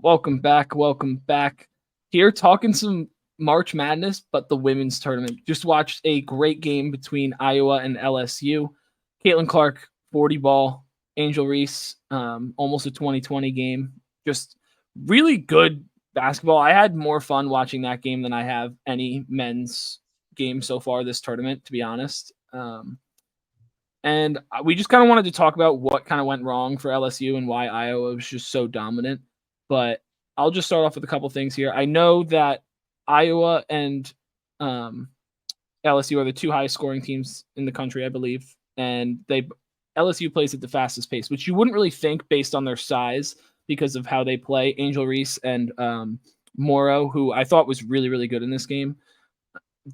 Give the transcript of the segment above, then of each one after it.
Welcome back. Welcome back. Here talking some March Madness, but the women's tournament. Just watched a great game between Iowa and LSU. Caitlin Clark, 40 ball. Angel Reese, almost a 2020 game. Just really good basketball. I had more fun watching that game than I have any men's game so far this tournament, to be honest. And we just kind of wanted to talk about what kind of went wrong for LSU and why Iowa was just so dominant. But I'll just start off with a couple things here. I know that Iowa and LSU are the two highest scoring teams in the country, I believe. And LSU plays at the fastest pace, which you wouldn't really think based on their size because of how they play. Angel Reese and Morrow, who I thought was really, really good in this game.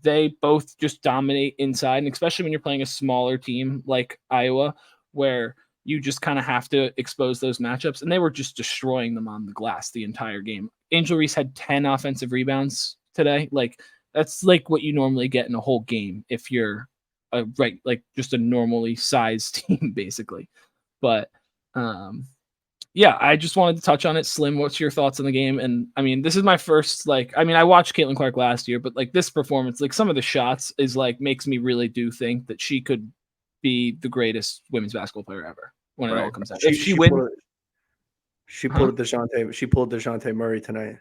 They both just dominate inside, and especially when you're playing a smaller team like Iowa, where you just kind of have to expose those matchups. And they were just destroying them on the glass the entire game. Angel Reese had 10 offensive rebounds today. Like, that's like what you normally get in a whole game if you're just a normally sized team, basically. But yeah, I just wanted to touch on it. Slim, what's your thoughts on the game? And I mean, this is my first, I watched Caitlin Clark last year, but like this performance, like some of the shots is like makes me really do think that she could be the greatest women's basketball player ever when it all comes out. If she wins, she pulled DeJounte Murray tonight.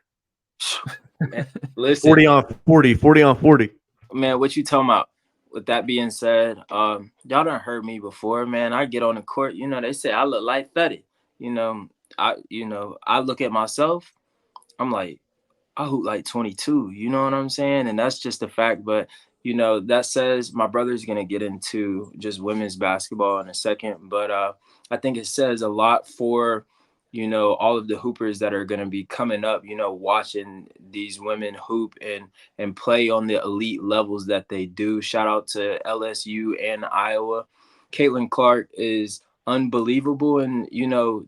Man, listen, 40 on 40. Man, what you talking about? With that being said, y'all done heard me before, man. I get on the court, they say I look light-footed. I look at myself, I'm like, I hoop like 22, you know what I'm saying? And that's just a fact. But, that says my brother's going to get into just women's basketball in a second. But I think it says a lot for, all of the hoopers that are going to be coming up, watching these women hoop and play on the elite levels that they do. Shout out to LSU and Iowa. Caitlin Clark is unbelievable, and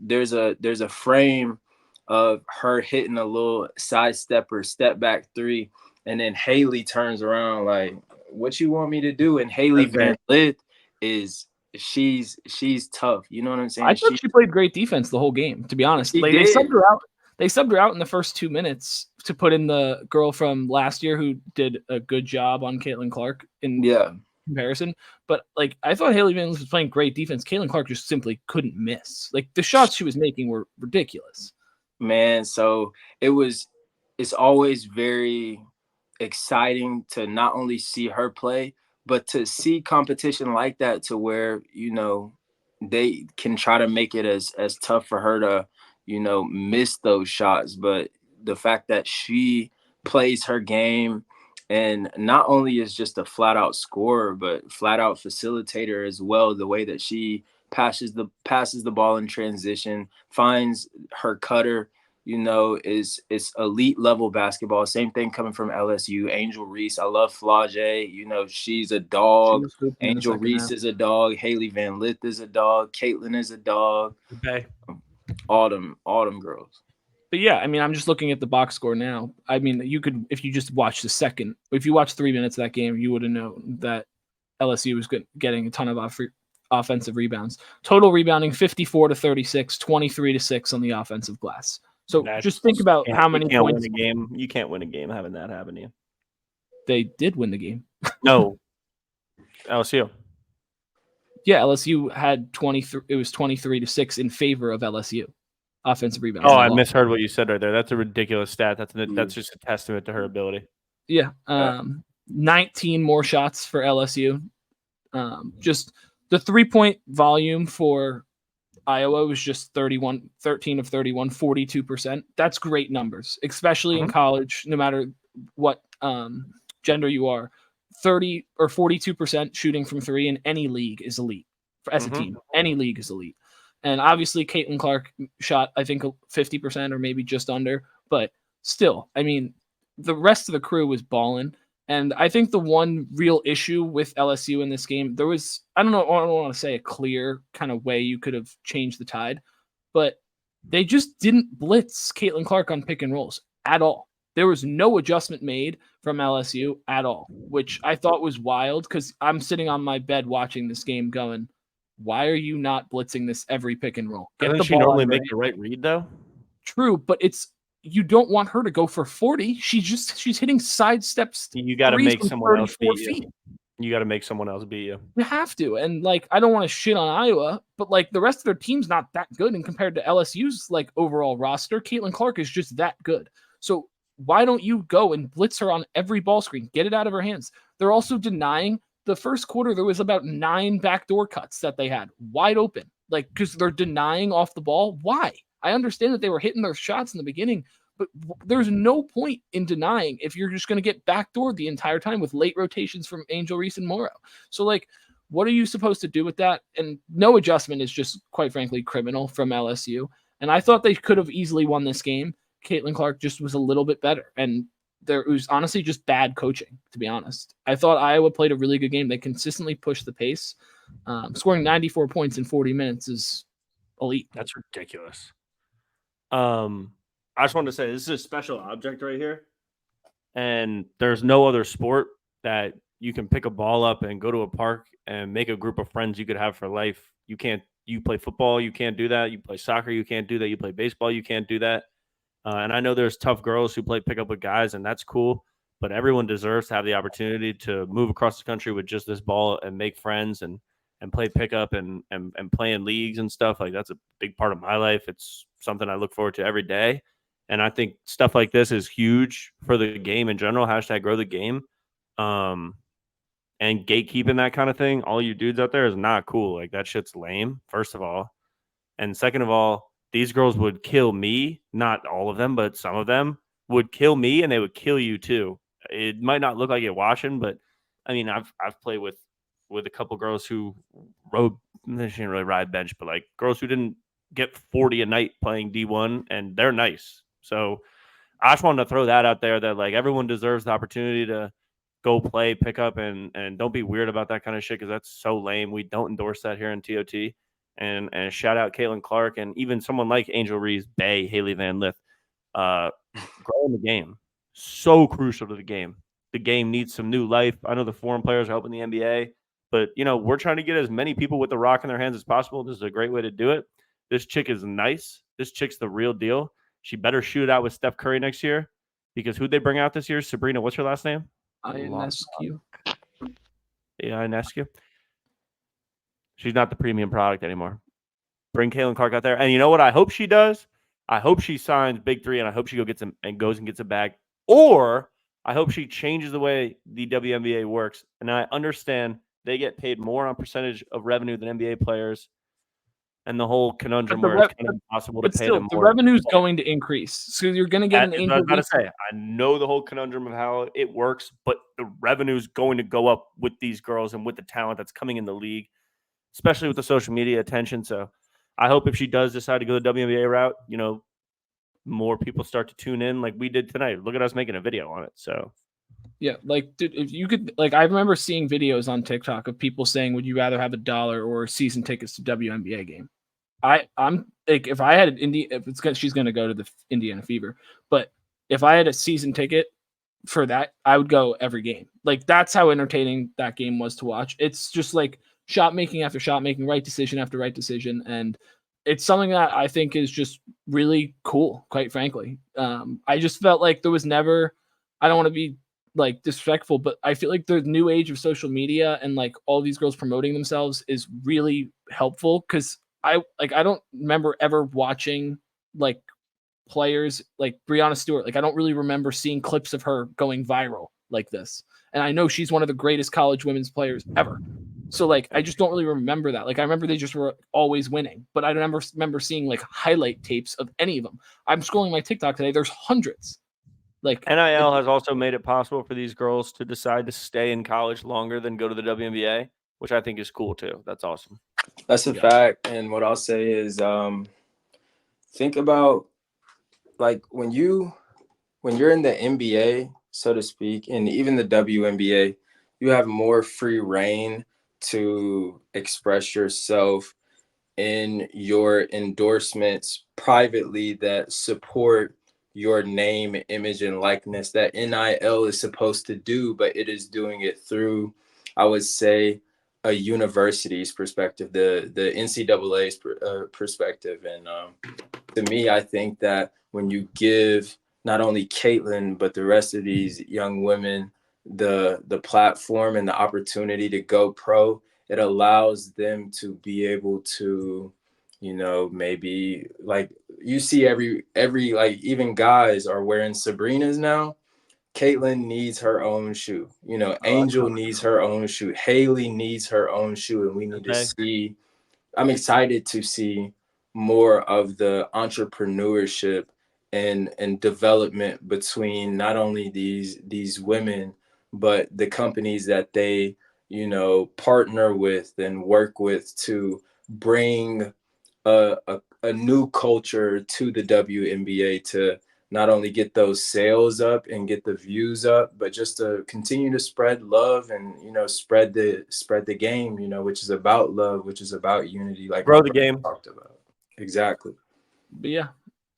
there's a frame of her hitting a little side step or step back three, and then Haley turns around like, what you want me to do? And Haley Van Lith she's tough, you know what I'm saying? I thought she played great defense the whole game, to be honest. They subbed her out in the first 2 minutes to put in the girl from last year who did a good job on Caitlin Clark comparison. But like, I thought Haley Van was playing great defense. Caitlin Clark just simply couldn't miss. Like, the shots she was making were ridiculous. Man, so it's always very exciting to not only see her play, but to see competition like that, to where they can try to make it as tough for her to miss those shots. But the fact that she plays her game, and not only is just a flat out scorer, but flat out facilitator as well. The way that she passes the ball in transition, finds her cutter, is elite level basketball. Same thing coming from LSU. Angel Reese, I love Flage. She's a dog. Angel Reese is a dog. Haley Van Lith is a dog. Caitlin is a dog. Okay. All them girls. But yeah, I mean, I'm just looking at the box score now. I mean, you could, if you just watch if you watch 3 minutes of that game, you would have known that LSU was getting a ton of offensive rebounds. Total rebounding 54-36, 23-6 on the offensive glass. So just think about how many points. You can't win a game having that happen to you. They did win the game. No. LSU. Yeah, LSU had 23. It was 23-6 in favor of LSU. Offensive rebounds. Oh, I misheard what you said right there. That's a ridiculous stat. That's just a testament to her ability. Yeah. 19 more shots for LSU. Just the 3-point volume for Iowa was just 13 of 31, 42%. That's great numbers, especially in college, no matter what gender you are. 30 or 42% shooting from three in any league is elite. As a team, any league is elite. And obviously, Caitlin Clark shot, I think, 50% or maybe just under. But still, I mean, the rest of the crew was balling. And I think the one real issue with LSU in this game, there was, I don't want to say a clear kind of way you could have changed the tide, but they just didn't blitz Caitlin Clark on pick and rolls at all. There was no adjustment made from LSU at all, which I thought was wild because I'm sitting on my bed watching this game going, why are you not blitzing this every pick and roll? Doesn't she normally make the right read, though? True, but it's you don't want her to go for 40. She's hitting side steps. You got to make someone else beat feet. You got to make someone else beat you. You have to. And like, I don't want to shit on Iowa, but like the rest of their team's not that good. And compared to LSU's like overall roster, Caitlin Clark is just that good. So why don't you go and blitz her on every ball screen? Get it out of her hands. They're also denying the first quarter. There was about 9 backdoor cuts that they had wide open, like, because they're denying off the ball. Why? I understand that they were hitting their shots in the beginning, but there's no point in denying if you're just going to get backdoored the entire time with late rotations from Angel Reese and Morrow. So, like, what are you supposed to do with that? And no adjustment is just, quite frankly, criminal from LSU. And I thought they could have easily won this game. Caitlin Clark just was a little bit better. And it was honestly just bad coaching, to be honest. I thought Iowa played a really good game. They consistently pushed the pace. Scoring 94 points in 40 minutes is elite. That's ridiculous. I just wanted to say this is a special object right here, and there's no other sport that you can pick a ball up and go to a park and make a group of friends you could have for life. You can't. You play football, you can't do that. You play soccer, you can't do that. You play baseball, you can't do that. And I know there's tough girls who play pickup with guys, and that's cool. But everyone deserves to have the opportunity to move across the country with just this ball and make friends and play pickup and play in leagues and stuff. Like, that's a big part of my life. It's something I look forward to every day. And I think stuff like this is huge for the game in general. # grow the game. And gatekeeping that kind of thing, all you dudes out there, is not cool. Like, that shit's lame, first of all. And second of all, these girls would kill me. Not all of them, but some of them would kill me, and they would kill you too. It might not look like it watching, but I mean, I've played with a couple girls who they didn't really ride bench, but like girls who didn't get 40 a night playing D1, and they're nice. So I just wanted to throw that out there, that like everyone deserves the opportunity to go play, pick up, and don't be weird about that kind of shit, because that's so lame. We don't endorse that here in TOT. And shout out Caitlin Clark and even someone like Angel Reese, Bay, Haley Van Lith, growing the game. So crucial to the game. The game needs some new life. I know the foreign players are helping the NBA, but we're trying to get as many people with the rock in their hands as possible. This is a great way to do it. This chick is nice. This chick's the real deal. She better shoot it out with Steph Curry next year, because who'd they bring out this year? Sabrina, what's her last name? Ionescu. Yeah, Ionescu. She's not the premium product anymore. Bring Caitlin Clark out there. And you know what I hope she does? I hope she signs Big Three, and I hope she goes and gets a bag. Or I hope she changes the way the WNBA works. And I understand they get paid more on percentage of revenue than NBA players, and the whole conundrum where it's kind of impossible to pay them more. The revenue is going to increase. So you're going to get an Angel. I was about to say, I know the whole conundrum of how it works, but the revenue is going to go up with these girls and with the talent that's coming in the league, especially with the social media attention. So I hope if she does decide to go the WNBA route, more people start to tune in like we did tonight. Look at us making a video on it. So yeah, like, dude, if you could, like, I remember seeing videos on TikTok of people saying, would you rather have $1 or season tickets to WNBA game? I'm like, if I had she's going to go to the Indiana Fever, but if I had a season ticket for that, I would go every game. Like, that's how entertaining that game was to watch. It's just like shot making after shot making, right decision after right decision. And it's something that I think is just really cool, quite frankly. I just felt like there was never, I don't want to be like disrespectful, but I feel like the new age of social media and like all these girls promoting themselves is really helpful, because I don't remember ever watching like players like Breanna Stewart. Like, I don't really remember seeing clips of her going viral like this. And I know she's one of the greatest college women's players ever. So like, I just don't really remember that. Like, I remember they just were always winning, but I don't remember seeing like highlight tapes of any of them. I'm scrolling my TikTok today. There's hundreds. Like, NIL has also made it possible for these girls to decide to stay in college longer than go to the WNBA, which I think is cool too. That's awesome. That's a fact. And what I'll say is, think about like when you're in the NBA, so to speak, and even the WNBA, you have more free reign to express yourself in your endorsements privately that support your name, image, and likeness that NIL is supposed to do, but it is doing it through, I would say, a university's perspective, the NCAA's perspective. And to me, I think that when you give not only Caitlin but the rest of these young women the platform and the opportunity to go pro, it allows them to be able to, you know, maybe like you see every like even guys are wearing Sabrinas now. Caitlin needs her own shoe. You know, Angel needs her own shoe. Haley needs her own shoe, and we need to see. I'm excited to see more of the entrepreneurship and development between not only these women, but the companies that they, you know, partner with and work with to bring a new culture to the WNBA to not only get those sales up and get the views up, but just to continue to spread love and, you know, spread the game, you know, which is about love, which is about unity, like grow the game. talked about. Exactly. But yeah,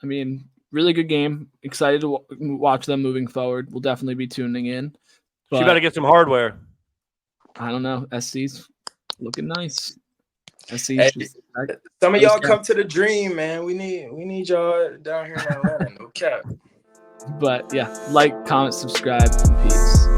I mean, really good game. Excited to watch them moving forward. We'll definitely be tuning in. But She better get some hardware. I don't know. SC's looking nice. SC's Hey, just some of y'all come to the dream, man. We need y'all down here in Atlanta. No cap. But yeah, like, comment, subscribe, peace.